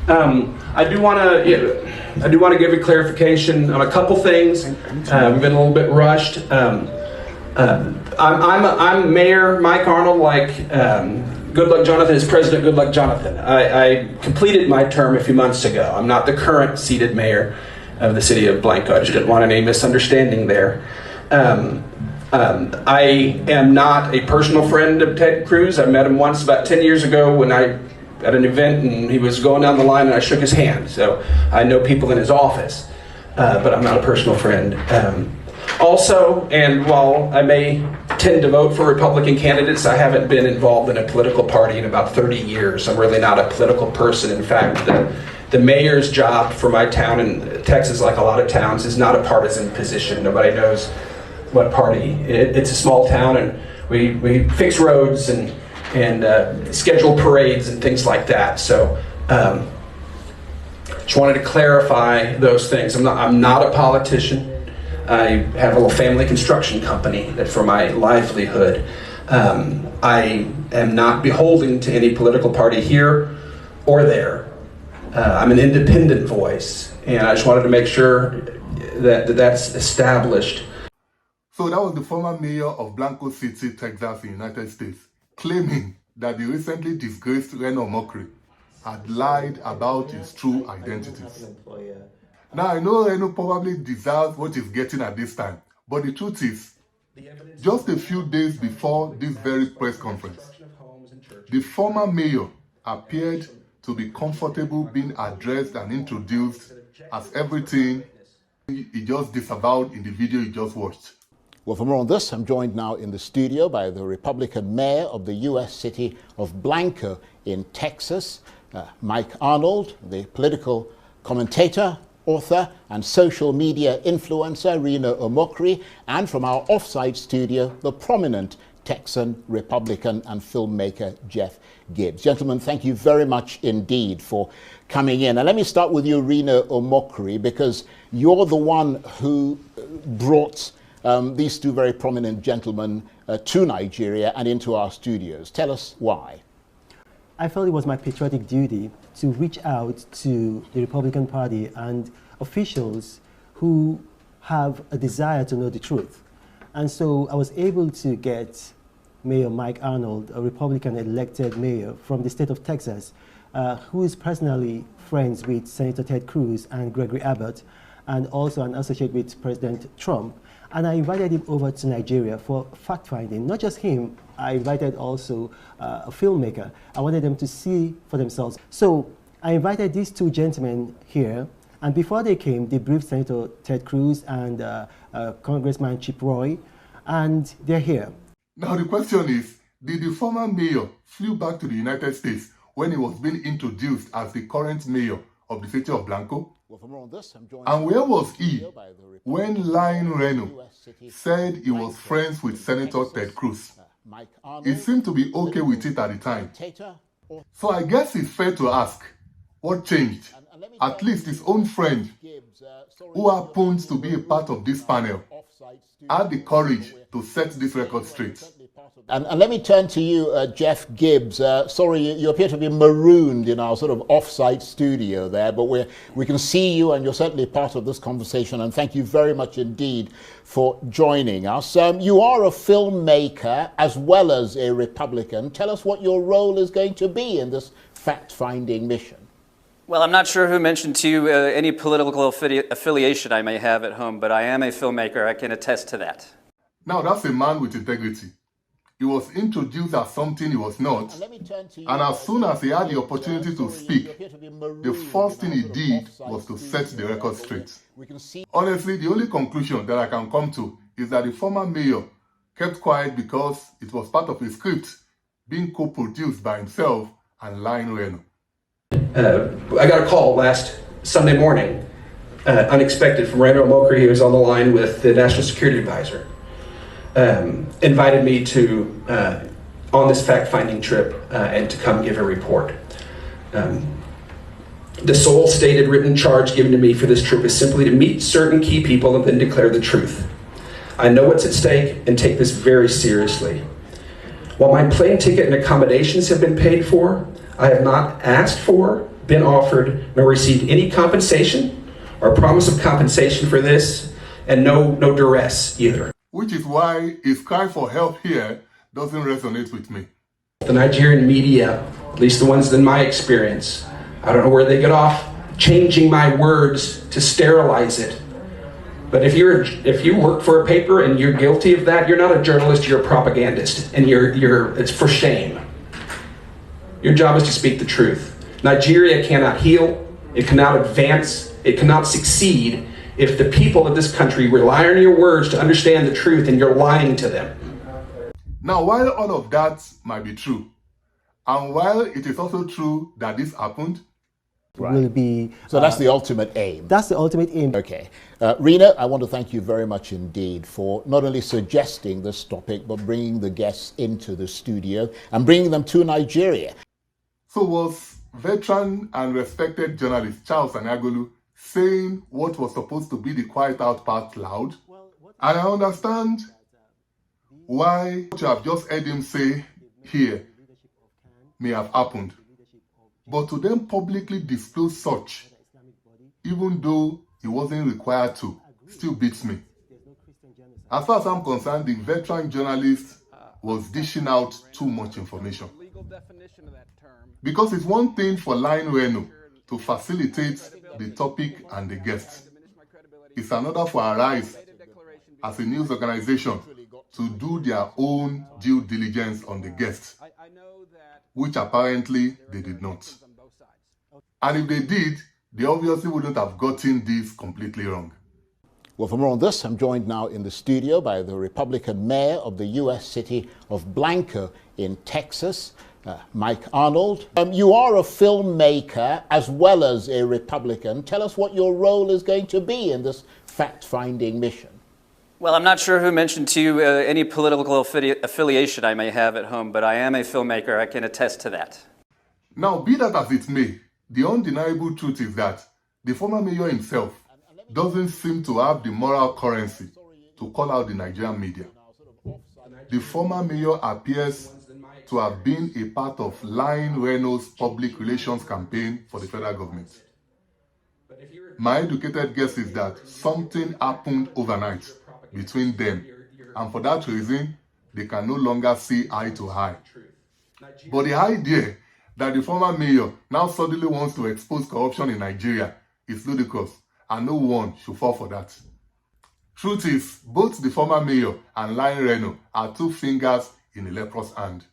I do want to give a clarification on a couple things. We've been a little bit rushed. I'm Mayor Mike Arnold, like Good Luck Jonathan is President Good Luck Jonathan. I completed my term a few months ago. I'm not the current seated mayor of the city of Blanco. I just didn't want any misunderstanding there. I am not a personal friend of Ted Cruz. I met him once about 10 years ago when at an event, and he was going down the line and I shook his hand. So I know people in his office, but I'm not a personal friend. Also, and while I may tend to vote for Republican candidates, I haven't been involved in a political party in about 30 years. I'm really not a political person. In fact, the mayor's job for my town in Texas, like a lot of towns, is not a partisan position. Nobody knows what party. It's a small town, and we fix roads and schedule parades and things like that. So just wanted to clarify those things. I'm not a politician. I have a little family construction company that for my livelihood. I am not beholden to any political party here or there. I'm an independent voice, and I just wanted to make sure that's established. So that was the former mayor of Blanco City, Texas, in the United States, claiming that the recently disgraced Reno Omokri had lied about his true identities. Now, I know Reno probably deserves what he's getting at this time, but the truth is, just a few days before this very press conference, the former mayor appeared to be comfortable being addressed and introduced as everything he just disavowed in the video you just watched. Well, for more on this, I'm joined now in the studio by the Republican mayor of the U.S. city of Blanco in Texas, Mike Arnold, the political commentator, author, and social media influencer, Reno Omokri, and from our offsite studio, the prominent Texan Republican and filmmaker, Jeff Gibbs. Gentlemen, thank you very much indeed for coming in. And let me start with you, Reno Omokri, because you're the one who brought these two very prominent gentlemen to Nigeria and into our studios. Tell us why. I felt it was my patriotic duty to reach out to the Republican Party and officials who have a desire to know the truth. And so I was able to get Mayor Mike Arnold, a Republican elected mayor from the state of Texas, who is personally friends with Senator Ted Cruz and Gregory Abbott, and also an associate with President Trump. And I invited him over to Nigeria for fact-finding. Not just him, I invited also a filmmaker. I wanted them to see for themselves. So I invited these two gentlemen here, and before they came, they briefed Senator Ted Cruz and Congressman Chip Roy, and they're here. Now the question is, did the former mayor flew back to the United States when he was being introduced as the current mayor of the city of Blanco? And where was he when lying Reno said he was friends with Senator Ted Cruz? He seemed to be okay with it at the time. So I guess it's fair to ask, what changed? At least his own friend, who happens to be a part of this panel, had the courage to set this record straight. And let me turn to you, Jeff Gibbs. Sorry, you appear to be marooned in our sort of off-site studio there, but we can see you and you're certainly part of this conversation, and thank you very much indeed for joining us. You are a filmmaker as well as a Republican. Tell us what your role is going to be in this fact-finding mission. Well, I'm not sure who mentioned to you any political affiliation I may have at home, but I am a filmmaker. I can attest to that. Now, that's a man with integrity. He was introduced as something he was not, and as soon as he had the opportunity to speak, the first thing he did was to set the record straight. Honestly, the only conclusion that I can come to is that the former mayor kept quiet because it was part of his script being co-produced by himself and lying Reno. I got a call last Sunday morning, unexpected, from Reno Omokri. He was on the line with the National Security Advisor. Invited me to on this fact-finding trip and to come give a report. The sole stated written charge given to me for this trip is simply to meet certain key people and then declare the truth. I know what's at stake and take this very seriously. While my plane ticket and accommodations have been paid for, I have not asked for been offered nor received any compensation or promise of compensation for this, and no duress either. Which is why his cry for help here doesn't resonate with me. The Nigerian media, at least the ones in my experience, I don't know where they get off changing my words to sterilize it. But if you work for a paper and you're guilty of that, you're not a journalist, you're a propagandist, and it's for shame. Your job is to speak the truth. Nigeria cannot heal, it cannot advance, it cannot succeed if the people of this country rely on your words to understand the truth and you're lying to them. Now, while all of that might be true, and while it is also true that this happened, will be... So that's the ultimate aim. That's the ultimate aim. Okay. Reno, I want to thank you very much indeed for not only suggesting this topic, but bringing the guests into the studio and bringing them to Nigeria. So was veteran and respected journalist Charles Anyagolu saying what was supposed to be the quiet out part loud? And I understand why what you have just heard him say here may have happened. But to then publicly disclose such, even though he wasn't required to, still beats me. As far as I'm concerned, the veteran journalist was dishing out too much information. Because it's one thing for Line Reno to facilitate the topic and the guests. It's another for Arise as a news organization to do their own due diligence on the guests, which apparently they did not. And if they did, they obviously wouldn't have gotten this completely wrong. Well, for more on this, I'm joined now in the studio by the Republican mayor of the U.S. city of Blanco in Texas, Mike Arnold. You are a filmmaker as well as a Republican. Tell us what your role is going to be in this fact-finding mission. Well, I'm not sure who mentioned to you any political affiliation I may have at home, but I am a filmmaker. I can attest to that. Now, be that as it may, the undeniable truth is that the former mayor himself doesn't seem to have the moral currency to call out the Nigerian media. The former mayor appears to have been a part of Line Reno's public relations campaign for the federal government. My educated guess is that something happened overnight between them, and for that reason, they can no longer see eye to eye. But the idea that the former mayor now suddenly wants to expose corruption in Nigeria is ludicrous, and no one should fall for that. Truth is, both the former mayor and Line Reno are two fingers in a leprous hand.